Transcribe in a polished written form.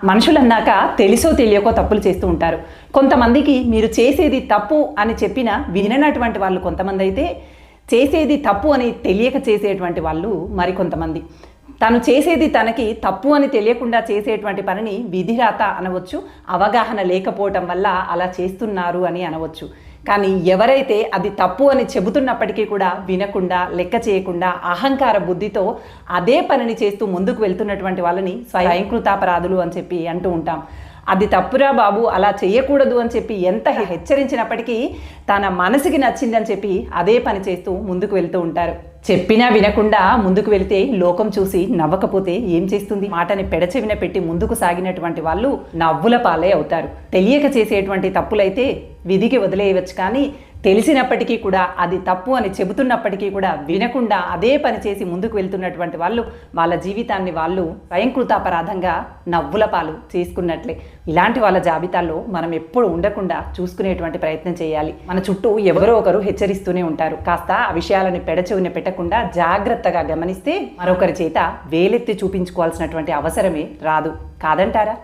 మనుషులన్నాక తెలుసో తెలియకో తప్పులు చేస్తూ ఉంటారు. కొంతమందికి మీరు చేసేది తప్పు అని చెప్పినా విననటువంటి వాళ్ళు కొంతమంది అయితే, చేసేది తప్పు అని తెలియక చేసేటువంటి వాళ్ళు మరికొంతమంది. తను చేసేది తనకి తప్పు అని తెలియకుండా చేసేటువంటి పనిని విధిరాత అనవచ్చు, అవగాహన లేకపోవటం వల్ల అలా చేస్తున్నారు అని అనవచ్చు. కానీ ఎవరైతే అది తప్పు అని చెబుతున్నప్పటికీ కూడా వినకుండా, లెక్క చేయకుండా, అహంకార బుద్ధితో అదే పనిని చేస్తూ ముందుకు వెళ్తున్నటువంటి వాళ్ళని స్వయంకృతాపరాధులు అని చెప్పి అంటూ ఉంటాం. అది తప్పురా బాబు, అలా చేయకూడదు అని చెప్పి ఎంత హెచ్చరించినప్పటికీ తన మనసుకి నచ్చిందని చెప్పి అదే పని చేస్తూ ముందుకు వెళ్తూ ఉంటారు. చెప్పినా వినకుండా ముందుకు వెళితే లోకం చూసి నవ్వకపోతే ఏం చేస్తుంది? మాటని పెడచెవిన పెట్టి ముందుకు సాగినటువంటి వాళ్ళు నవ్వుల పాలే అవుతారు. తెలియక చేసేటువంటి తప్పులైతే విధికి వదిలేయవచ్చు, కానీ తెలిసినప్పటికీ కూడా అది తప్పు అని చెబుతున్నప్పటికీ కూడా వినకుండా అదే పని చేసి ముందుకు వెళ్తున్నటువంటి వాళ్ళు వాళ్ళ జీవితాన్ని వాళ్ళు స్వయంకృతాపరాధంగా నవ్వుల పాలు చేసుకున్నట్లే. ఇలాంటి వాళ్ళ జాబితాల్లో మనం ఎప్పుడు ఉండకుండా చూసుకునేటువంటి ప్రయత్నం చేయాలి. మన చుట్టూ ఎవరో ఒకరు హెచ్చరిస్తూనే ఉంటారు. కాస్త ఆ విషయాలని పెడచెవిన పెట్టకుండా జాగ్రత్తగా గమనిస్తే మరొకరి చేత వేలెత్తి చూపించుకోవాల్సినటువంటి అవసరమే రాదు, కాదంటారా?